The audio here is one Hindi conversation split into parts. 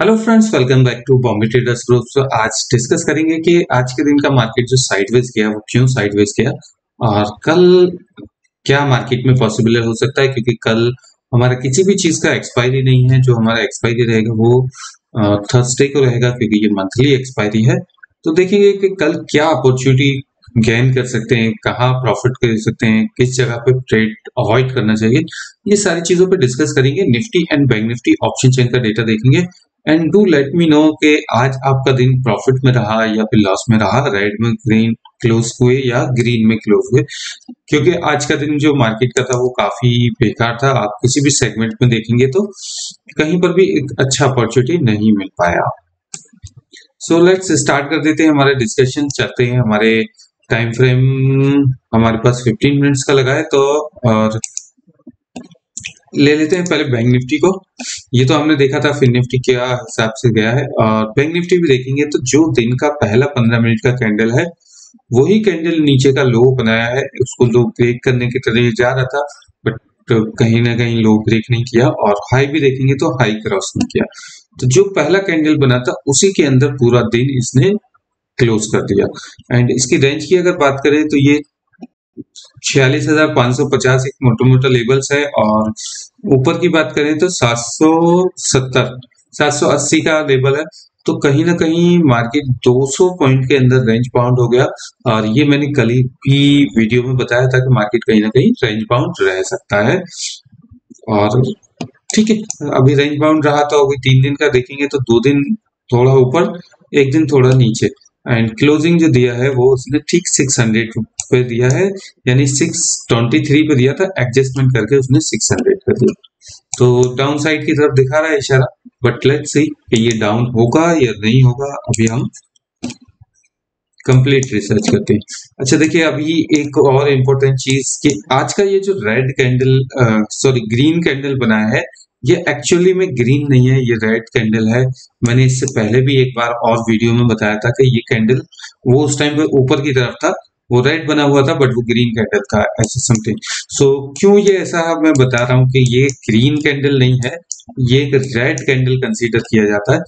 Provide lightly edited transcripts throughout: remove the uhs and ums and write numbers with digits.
Hello friends, welcome back to Bombay traders group. तो आज डिस्कस करेंगे कि आज के दिन का मार्केट जो साइडवेज गया वो क्यों साइडवेज गया और कल क्या मार्केट में पॉसिबल हो सकता है, क्योंकि कल हमारा किसी भी चीज का एक्सपायरी नहीं है। जो हमारा एक्सपायरी रहेगा वो थर्सडे को रहेगा, क्योंकि ये मंथली एक्सपायरी है। तो देखेंगे कि कल क्या अपॉर्चुनिटी गेन कर सकते हैं, कहाँ प्रॉफिट कर सकते हैं, किस जगह पे ट्रेड अवॉइड करना चाहिए। ये सारी चीजों पे डिस्कस करेंगे। Nifty and bank Nifty option chain का डेटा देखेंगे and do let me know कि आज आपका दिन प्रॉफिट में रहा या फिर लॉस में रहा, रेड में ग्रीन क्लोज हुए या ग्रीन में क्लोज हुए। क्योंकि आज का दिन जो मार्केट का था वो काफी बेकार था। आप किसी भी सेगमेंट में देखेंगे तो कहीं पर भी एक अच्छा अपॉर्चुनिटी नहीं मिल पाया। सो लेट्स स्टार्ट कर देते हैं हमारे डिस्कशन। चलते हैं हमारे टाइम फ्रेम, हमारे पास 15 मिनट्स का लगा है, तो और ले लेते हैं पहले बैंक निफ्टी को। ये तो हमने देखा था फिर निफ्टी क्या हिसाब से गया है, और बैंक निफ्टी भी देखेंगे तो जो दिन का पहला 15 मिनट का कैंडल है वही कैंडल नीचे का लो बनाया है। उसको लो ब्रेक करने की तरह जा रहा था, बट कहीं ना कहीं लो ब्रेक नहीं किया, और हाई भी देखेंगे तो हाई क्रॉस नहीं किया। तो जो पहला कैंडल बना था उसी के अंदर पूरा दिन इसने क्लोज कर दिया। एंड इसकी रेंज की अगर बात करें तो ये 46,550 एक मोटा मोटा लेवल्स है, और ऊपर की बात करें तो 770 780 का लेवल है। तो कहीं ना कहीं मार्केट 200 पॉइंट के अंदर रेंज बाउंड हो गया, और ये मैंने कल ही भी वीडियो में बताया था कि मार्केट कहीं ना कहीं रेंज बाउंड रह सकता है। और ठीक है, अभी रेंज बाउंड रहा तो अभी 3 दिन का देखेंगे तो 2 दिन थोड़ा ऊपर, एक दिन थोड़ा नीचे। एंड क्लोजिंग जो दिया है वो उसने ठीक 600 पे दिया है, यानी 623 पे दिया था, एडजस्टमेंट करके उसने 600 कर दिया। तो डाउन साइड की तरफ दिखा रहा है इशारा, बट लेट्स सी कि ये डाउन होगा या नहीं होगा। अभी हम कंप्लीट रिसर्च करते हैं। अच्छा देखिए, अभी एक और इम्पोर्टेंट चीज कि आज का ये जो रेड कैंडल ग्रीन कैंडल बनाया है, ये एक्चुअली में ग्रीन नहीं है, ये रेड कैंडल है। मैंने इससे पहले भी एक बार और वीडियो में बताया था कि ये कैंडल वो उस टाइम पे ऊपर की तरफ था, वो रेड बना हुआ था, बट वो ग्रीन कैंडल था, ऐसा समथिंग। सो क्यों ये ऐसा मैं बता रहा हूँ कि ये ग्रीन कैंडल नहीं है, ये एक रेड कैंडल कंसीडर किया जाता है।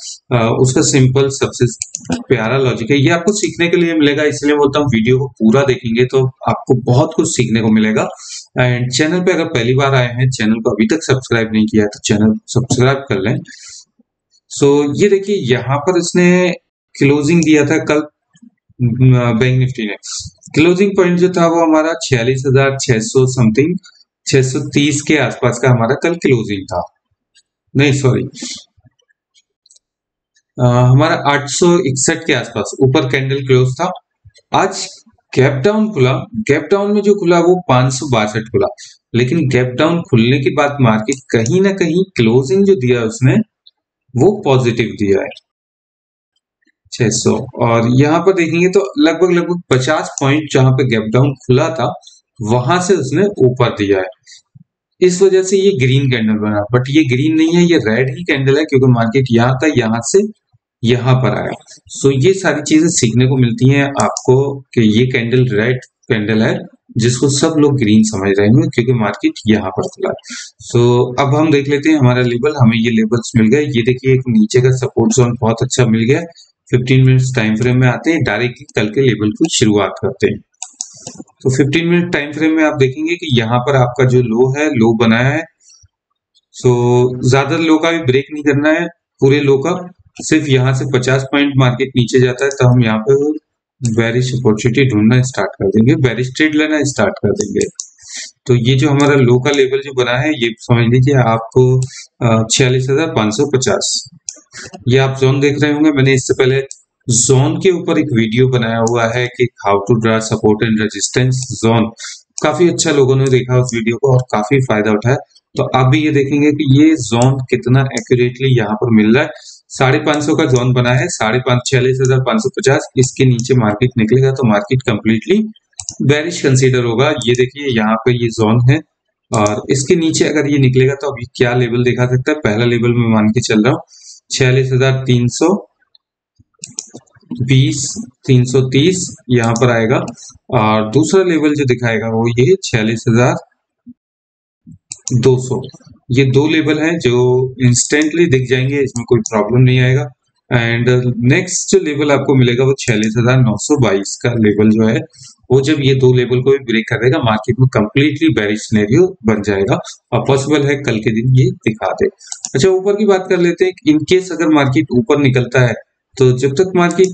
उसका सिंपल सबसे प्यारा लॉजिक है, ये आपको सीखने के लिए मिलेगा, इसलिए बोलता हूँ वीडियो को पूरा देखेंगे तो आपको बहुत कुछ सीखने को मिलेगा। एंड चैनल पे अगर पहली बार आए हैं, चैनल को अभी तक सब्सक्राइब नहीं किया तो चैनल सब्सक्राइब कर लें। सो ये देखिए, यहाँ पर इसने क्लोजिंग दिया था कल बैंक निफ्टी ने। क्लोजिंग पॉइंट जो था वो हमारा 46,600 समथिंग, 630 के आसपास का हमारा कल क्लोजिंग था। नहीं सॉरी, हमारा 861 के आसपास ऊपर कैंडल क्लोज था। आज गैप डाउन खुला, गैप डाउन में जो खुला वो 562 खुला, लेकिन गैप डाउन खुलने के बाद मार्केट कहीं ना कहीं क्लोजिंग जो दिया उसने वो पॉजिटिव दिया है 600। और यहाँ पर देखेंगे तो लगभग लगभग 50 पॉइंट जहां पे गैप डाउन खुला था वहां से उसने ऊपर दिया है। इस वजह से ये ग्रीन कैंडल बना, बट ये ग्रीन नहीं है, ये रेड ही कैंडल है, क्योंकि मार्केट यहाँ था, यहाँ से यहाँ पर आया। सो ये सारी चीजें सीखने को मिलती हैं आपको कि ये कैंडल रेड कैंडल है जिसको सब लोग ग्रीन समझ रहे हैं, क्योंकि मार्केट यहाँ पर खुला है। सो अब हम देख लेते हैं हमारा लेवल, हमें ये लेवल्स मिल गए। ये देखिए, एक नीचे का सपोर्ट जोन बहुत अच्छा मिल गया। 15 मिनट्स टाइम फ्रेम में आते हैं, डायरेक्टली कल के लेवल की शुरुआत करते हैं। तो 15 मिनट टाइम फ्रेम में आप देखेंगे कि यहाँ पर आपका जो लो है, लो बनाया है। सो ज्यादा लो का भी ब्रेक नहीं करना है, पूरे लो का सिर्फ यहाँ से 50 पॉइंट मार्केट नीचे जाता है तो हम यहाँ पे बेरिश अपॉर्चुनिटी ढूंढना स्टार्ट कर देंगे, बेरिश ट्रेड लेना स्टार्ट कर देंगे। तो ये जो हमारा लो का लेवल जो बना है, ये समझ लीजिए आपको 46,550, ये आप जोन देख रहे होंगे। मैंने इससे पहले जोन के ऊपर एक वीडियो बनाया हुआ है कि how to draw support and resistance zone, काफी अच्छा लोगों ने देखा उस वीडियो को और काफी फायदा उठाया। तो आप भी ये देखेंगे कि ये जोन कितना एक्यूरेटली यहाँ पर मिल रहा है। 550 का जोन बना है, 46,550, इसके नीचे मार्केट निकलेगा तो मार्केट कंप्लीटली बेरिश कंसीडर होगा। ये देखिए यहाँ पे ये जोन है, और इसके नीचे अगर ये निकलेगा तो अभी क्या लेवल दिखा सकता है। पहला लेवल मैं मान के चल रहा हूँ 46,320, 330 यहाँ पर आएगा, और दूसरा लेवल जो दिखाएगा वो ये 46,000 200, ये दो लेवल हैं जो इंस्टेंटली दिख जाएंगे, इसमें कोई प्रॉब्लम नहीं आएगा। एंड नेक्स्ट जो लेवल आपको मिलेगा वो 46,922 का लेवल जो है, वो जब ये दो लेवल को भी ब्रेक कर देगा मार्केट में कंप्लीटली बेरिश सिनेरियो बन जाएगा, और पॉसिबल है कल के दिन ये दिखा दे। अच्छा, ऊपर की बात कर लेते हैं। इन केस अगर मार्केट ऊपर निकलता है तो जब तक मार्केट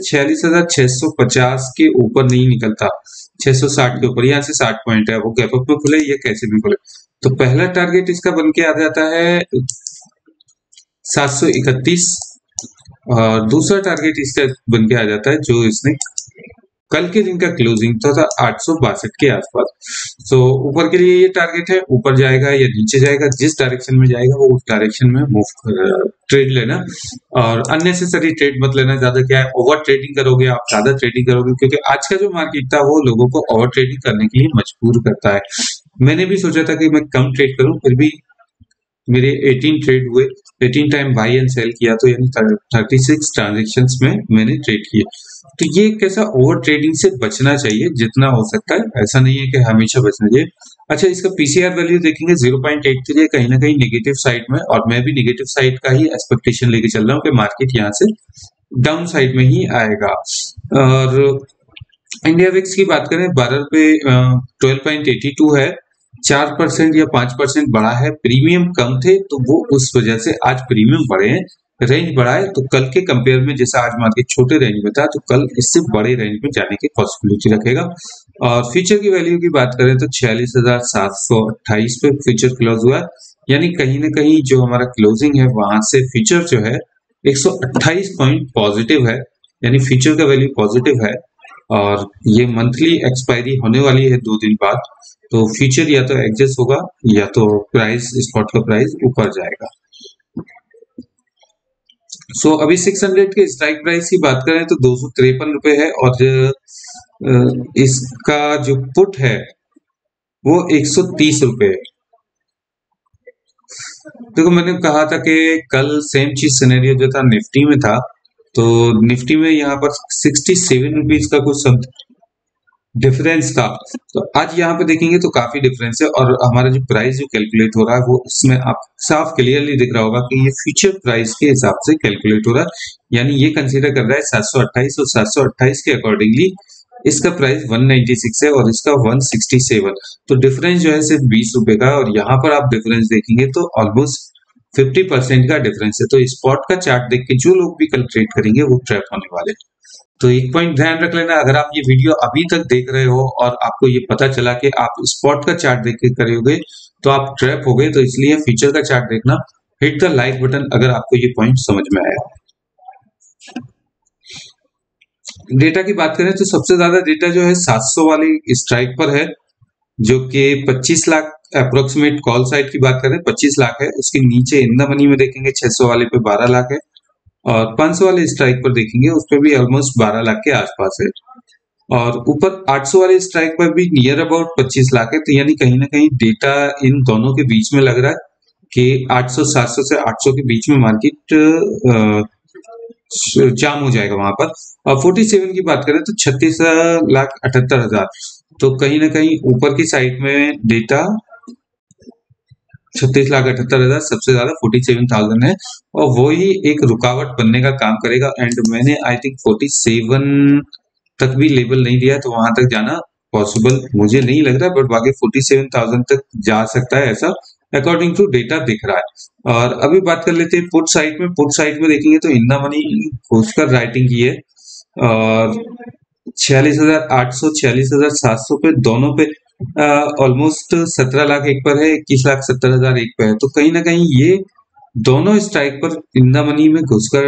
46,650 के ऊपर नहीं निकलता, 660 के ऊपर, यहाँ से 60 पॉइंट है, वो गैप अप में खुले या कैसे भी खुले, तो पहला टारगेट इसका बन के आ जाता है 731, और दूसरा टारगेट इसका बन के आ जाता है जो इसने कल के दिन का क्लोजिंग था 862 के आसपास। तो ऊपर के लिए ये टारगेट है, ऊपर जाएगा या नीचे जाएगा, जिस डायरेक्शन में जाएगा वो उस डायरेक्शन में मूव ट्रेड लेना, और अननेसेसरी ट्रेड मत लेना। ज्यादा क्या है, ओवर ट्रेडिंग करोगे आप, ज्यादा ट्रेडिंग करोगे, क्योंकि आज का जो मार्केट था वो लोगों को ओवर ट्रेडिंग करने के लिए मजबूर करता है। मैंने भी सोचा था कि मैं कम ट्रेड करूं, फिर भी मेरे 18 ट्रेड हुए, 18 टाइम बाई एंड सेल किया, तो यानी 36 ट्रांजेक्शंस में मैंने ट्रेड किए। तो ये कैसा ओवर ट्रेडिंग से बचना चाहिए जितना हो सकता है, ऐसा नहीं है कि हमेशा बचना चाहिए। अच्छा, इसका पीसीआर वैल्यू देखेंगे 0.83 कहीं ना कहीं नेगेटिव साइड में, और मैं भी नेगेटिव साइड का ही एक्सपेक्टेशन लेके चल रहा हूँ कि मार्केट यहाँ से डाउन साइड में ही आएगा। और इंडिया विक्स की बात करें 12 पे 12.82 है, 4% या 5% बढ़ा है। प्रीमियम कम थे तो वो उस वजह से आज प्रीमियम बढ़े हैं, रेंज बढ़ा है, तो कल के कंपेयर में जैसा आज मार्केट छोटे रेंज में था तो कल इससे बड़े रेंज में जाने की पॉसिबिलिटी रखेगा। और फ्यूचर की वैल्यू की बात करें तो 46,728 पे फ्यूचर क्लोज हुआ है, यानी कहीं ना कहीं जो हमारा क्लोजिंग है वहां से फ्यूचर जो है 128 पॉइंट पॉजिटिव है, यानी फ्यूचर का वैल्यू पॉजिटिव है। और ये मंथली एक्सपायरी होने वाली है 2 दिन बाद, तो फ्यूचर या तो एडजस्ट होगा या तो प्राइस, स्पॉट का प्राइस ऊपर जाएगा। सो अभी 600 के स्ट्राइक प्राइस की बात करें तो 253 रुपए है, और इसका जो पुट है वो 130 रुपए है। देखो, मैंने कहा था कि कल सेम चीज सिनेरियो जो था निफ्टी में था, तो निफ्टी में यहाँ पर 67 रुपीज का कुछ डिफरेंस था, तो आज यहाँ पे देखेंगे तो काफी डिफरेंस है, और हमारा जो प्राइस जो कैलकुलेट हो रहा है वो इसमें आप साफ क्लियरली दिख रहा होगा कि ये फ्यूचर प्राइस के हिसाब से कैलकुलेट हो रहा है, यानी ये कंसीडर कर रहा है 728, और 728 के अकॉर्डिंगली इसका प्राइस 196 है और इसका 167, तो डिफरेंस जो है सिर्फ 20 रुपए का, और यहाँ पर आप डिफरेंस देखेंगे तो ऑलमोस्ट 50% का डिफरेंस है। तो स्पॉट का चार्ट देख के जो लोग भी कल ट्रेड करेंगे वो ट्रैप होने वाले। तो एक पॉइंट ध्यान रख लेना, अगर आप ये वीडियो अभी तक देख रहे हो और आपको ये पता चला कि आप स्पॉट का चार्ट देख के करोगे तो आप ट्रैप हो गए, तो इसलिए फ्यूचर का चार्ट देखना। हिट द लाइक बटन अगर आपको ये पॉइंट समझ में आया। डेटा की बात करें तो सबसे ज्यादा डेटा जो है 700 वाली स्ट्राइक पर है, जो कि 25 लाख अप्रोक्सीमेट कॉल साइड की बात करें 25 लाख है। उसके नीचे इन द मनी में देखेंगे 600 वाले पे 12 लाख है, और 500 वाले स्ट्राइक पर देखेंगे उस पर भी ऑलमोस्ट 12 लाख के आसपास है, और ऊपर 800 वाले स्ट्राइक पर भी नियर अबाउट 25 लाख है। तो यानी कहीं ना कहीं डेटा इन दोनों के बीच में लग रहा है कि 800 700 से 800 के बीच में मार्केट जाम हो जाएगा वहां पर। और 47 की बात करें तो 36,78,000, तो कहीं ना कहीं ऊपर की साइड में डेटा 36,78,000 सबसे ज्यादा 47,000 है, और वो ही एक रुकावट बनने का काम करेगा। एंड मैंने आई थिंक 47 तक भी लेवल नहीं दिया, तो वहां तक जाना पॉसिबल मुझे नहीं लग रहा, बट बाकी 47,000 तक जा सकता है, ऐसा अकॉर्डिंग टू डेटा दिख रहा है। और अभी बात कर लेते हैं पुट साइड में। पुट साइड में देखेंगे तो इंदा मनी घुसकर राइटिंग की है, और 46,800 46,700 पे दोनों पे ऑलमोस्ट 17 लाख एक पर है, 21,70,000 एक पे है, तो कहीं ना कहीं ये दोनों स्ट्राइक पर इन द मनी में घुसकर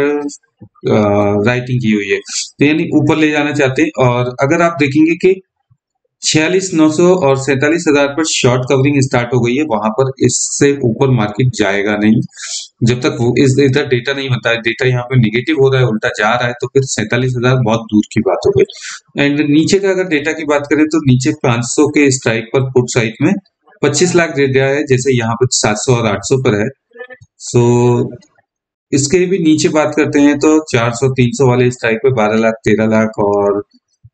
राइटिंग की हुई है, तो यानी ऊपर ले जाना चाहते हैं। और अगर आप देखेंगे कि 46,900 और 47,000 पर शॉर्ट कवरिंग स्टार्ट हो गई है, वहां पर इससे ऊपर मार्केट जाएगा नहीं जब तक वो इधर डेटा नहीं बनता है। डेटा यहाँ पे निगेटिव हो रहा है, उल्टा जा रहा है, तो फिर 47,000 बहुत दूर की बात हो गई। एंड नीचे का अगर डेटा की बात करें तो नीचे 500 के स्ट्राइक पर पुट साइड में 25 लाख डेटा है, जैसे यहाँ पर 700 और 800 पर है। सो इसके भी नीचे बात करते हैं तो 400 300 वाले स्ट्राइक पे 12 लाख 13 लाख, और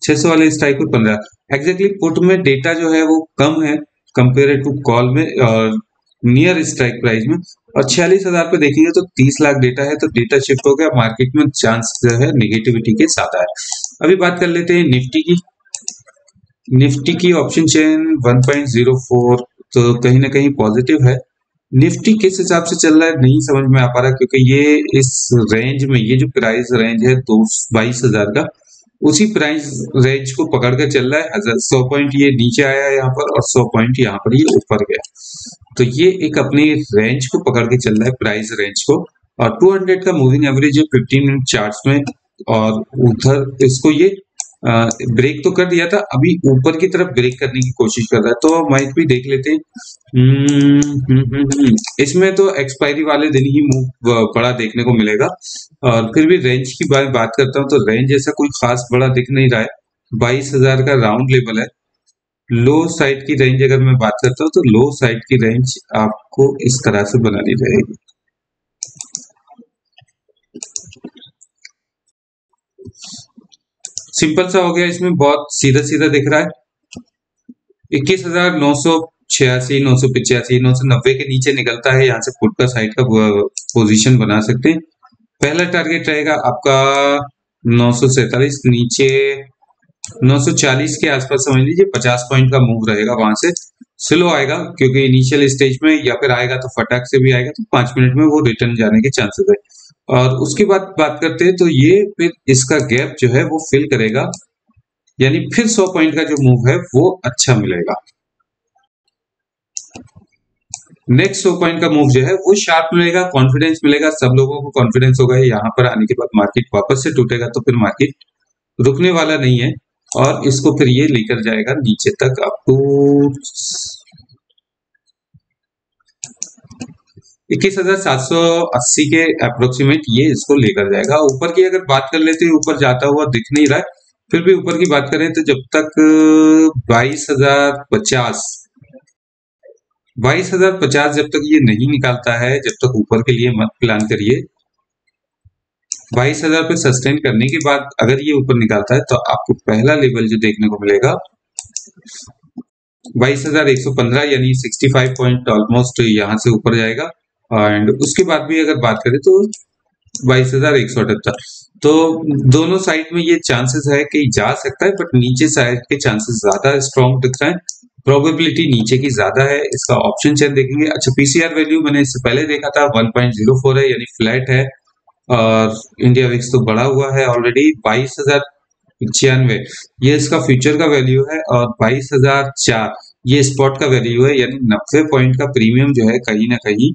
600 वाले स्ट्राइक पे 15 लाख। एग्जैक्टली पुट में डेटा जो है वो कम है, कंपेयर टू कॉल में और नियर स्ट्राइक प्राइस में। और 46,000 पे देखेंगे तो 30 लाख डेटा है, तो डेटा शिफ्ट हो गया, मार्केट में चांस जो है नेगेटिविटी के ज्यादा है। अभी बात कर लेते हैं निफ्टी की। निफ्टी की ऑप्शन चेन 1.04, तो कहीं ना कहीं पॉजिटिव है। निफ्टी किस हिसाब से चल रहा है नहीं समझ में आ पा रहा, क्योंकि ये इस रेंज में, ये जो प्राइस रेंज है 22,000 का, उसी प्राइस रेंज को पकड़ कर चल रहा है। 100 पॉइंट ये नीचे आया है यहाँ पर, और 100 पॉइंट यहाँ पर ये ऊपर गया, तो ये एक अपनी रेंज को पकड़ के चल रहा है, प्राइस रेंज को। और 200 का मूविंग एवरेज है 15 मिनट चार्ट्स में, और उधर इसको ये ब्रेक तो कर दिया था, अभी ऊपर की तरफ ब्रेक करने की कोशिश कर रहा है। तो माइक भी देख लेते हैं। इसमें तो एक्सपायरी वाले दिन ही मूव बड़ा देखने को मिलेगा, और फिर भी रेंज की बात करता हूँ तो रेंज ऐसा कोई खास बड़ा दिख नहीं रहा है। 22,000 का राउंड लेवल है। लो साइड की रेंज अगर मैं बात करता हूँ तो लो साइड की रेंज आपको इस तरह से बनानी रहेगी। सिंपल सा हो गया, इसमें बहुत सीधा सीधा दिख रहा है। 21,986, 985, 990 के नीचे निकलता है, यहाँ से पुट का साइड का पोजीशन बना सकते हैं। पहला टारगेट रहेगा आपका 947, नीचे 940 के आसपास समझ लीजिए, 50 पॉइंट का मूव रहेगा। वहां से स्लो आएगा, क्योंकि इनिशियल स्टेज में, या फिर आएगा तो फटाक से भी आएगा, तो 5 मिनट में वो रिटर्न जाने के चांसेस है। और उसके बाद बात करते हैं तो ये फिर इसका गैप जो है वो फिल करेगा, यानी फिर 100 पॉइंट का जो मूव है वो अच्छा मिलेगा। नेक्स्ट 100 पॉइंट का मूव जो है वो शार्प मिलेगा, कॉन्फिडेंस मिलेगा, सब लोगों को कॉन्फिडेंस होगा यहाँ पर आने के बाद मार्केट वापस से टूटेगा, तो फिर मार्केट रुकने वाला नहीं है, और इसको फिर ये लेकर जाएगा नीचे तक, अप टू 21,780 के अप्रोक्सीमेट ये इसको लेकर जाएगा। ऊपर की अगर बात कर लेते हैं, ऊपर जाता हुआ दिख नहीं रहा है, फिर भी ऊपर की बात करें तो जब तक 22,050 जब तक ये नहीं निकालता है, जब तक ऊपर के लिए मत प्लान करिए। 22,000 पे सस्टेन करने के बाद अगर ये ऊपर निकालता है तो आपको पहला लेवल जो देखने को मिलेगा 22,115, यानी 65 पॉइंट ऑलमोस्ट यहाँ से ऊपर जाएगा। एंड उसके बाद भी अगर बात करें तो 22,178, तो दोनों साइड में ये चांसेस है कि जा सकता है, बट नीचे साइड के चांसेस ज्यादा स्ट्रॉन्ग दिख रहे हैं, प्रोबेबिलिटी नीचे की ज्यादा है। इसका ऑप्शन चेन देखेंगे। अच्छा, पीसीआर वैल्यू मैंने इससे पहले देखा था 1.04 है, यानी फ्लैट है, और इंडिया विक्स तो बढ़ा हुआ है ऑलरेडी। 22,095 ये इसका फ्यूचर का वैल्यू है, और 22,004 ये स्पॉट का वैल्यू है, यानी 90 पॉइंट का प्रीमियम जो है कहीं ना कहीं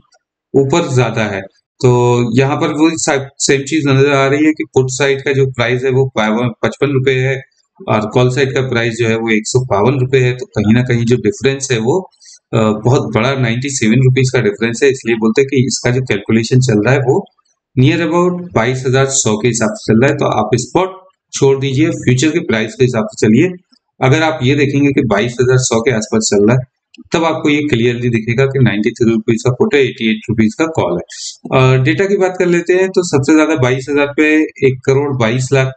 ऊपर ज्यादा है। तो यहाँ पर वो सेम चीज नजर आ रही है कि पुट साइड का जो प्राइस है वो 55 रुपए है, और कॉल साइड का प्राइस जो है वो 152 रुपए है। तो कहीं ना कहीं जो डिफरेंस है वो बहुत बड़ा 97 रुपीज का डिफरेंस है। इसलिए बोलते हैं कि इसका जो कैलकुलेशन चल रहा है वो नियर अबाउट 22,100 के हिसाब से चल रहा है। तो आप स्पॉट छोड़ दीजिए, फ्यूचर के प्राइस के हिसाब से चलिए। अगर आप ये देखेंगे कि 22,100 के आसपास चल रहा है, तब आपको ये क्लियरली दिखेगा कि 93 रुपीज का पुट है, 88 रुपीज का कॉल है। डेटा की बात कर लेते हैं तो सबसे ज्यादा 22,000 पे 1,22,00,000,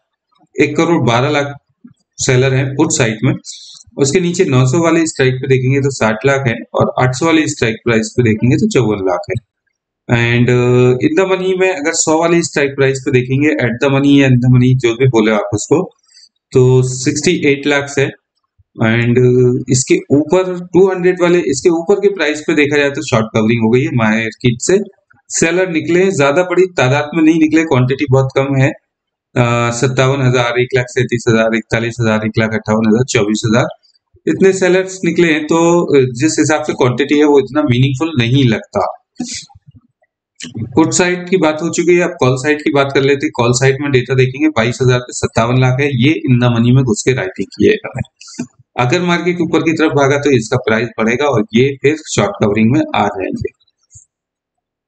1,12,00,000 सेलर है पुट साइड में। उसके नीचे 900 वाले स्ट्राइक पे देखेंगे तो 60 लाख है, और 800 वाले स्ट्राइक प्राइस पे देखेंगे तो 54 लाख है। एंड इन द मनी में अगर 100 वाली स्ट्राइक प्राइस पे देखेंगे, एट द मनी या इन द मनी जो भी बोले आप उसको, तो 68 लाख है। एंड इसके ऊपर 200 वाले, इसके ऊपर के प्राइस पे देखा जाए तो शॉर्ट कवरिंग हो गई है मार्केट से। सेलर निकले, ज्यादा बड़ी तादाद में नहीं निकले, क्वांटिटी बहुत कम है। 57,000, 1,37,000, 41,000, 1,58,000, 24,000 इतने सेलर्स निकले हैं। तो जिस हिसाब से क्वांटिटी है वो इतना मीनिंगफुल नहीं लगता। पुट साइड की बात हो चुकी है, अब कॉल साइड की बात कर लेते हैं। कॉल साइड में डेटा देखेंगे 22,000 पे 57 लाख है, ये इन द मनी में घुस के राइटिंग किएगा। अगर मार्केट ऊपर की तरफ भागा तो इसका प्राइस बढ़ेगा, और ये फिर शॉर्ट कवरिंग में आ जाएंगे।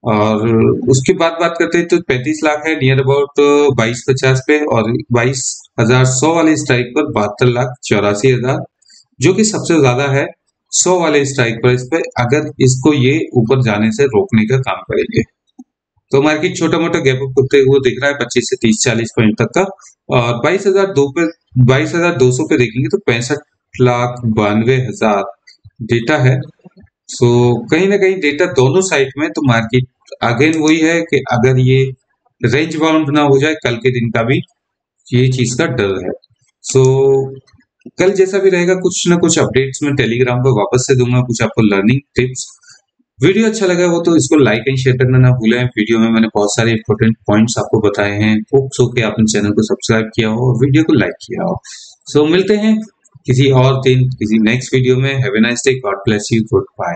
और उसके बाद बात करते हैं तो 35 लाख है नियर अबाउट 2250 पे, और 22,100 वाले स्ट्राइक पर 72,84,000, जो कि सबसे ज्यादा है 100 वाले स्ट्राइक प्राइस पे। अगर इसको ये ऊपर जाने से रोकने का काम करेंगे तो मार्केट छोटा मोटा गैप अप करते हुए दिख रहा है 25 से 30-40 पॉइंट तक का। और 22,200 पे देखेंगे तो 65,92,000 डेटा है। सो कहीं ना कहीं डेटा दोनों साइड में, तो मार्केट अगेन वही है कि अगर ये रेंज बाउंड ना हो जाए कल के दिन का भी, ये चीज का डर है। सो कल जैसा भी रहेगा कुछ ना कुछ अपडेट्स में टेलीग्राम पर वापस से दूंगा, कुछ आपको लर्निंग टिप्स। वीडियो अच्छा लगा हो तो इसको लाइक एंड शेयर करना ना भूलें। वीडियो में मैंने बहुत सारे इंपॉर्टेंट पॉइंट्स आपको बताए हैं। होप्स हो कि आपने चैनल को सब्सक्राइब किया हो और वीडियो को लाइक किया हो। सो मिलते हैं किसी और दिन किसी नेक्स्ट वीडियो में। Have a nice day, God bless you, good bye.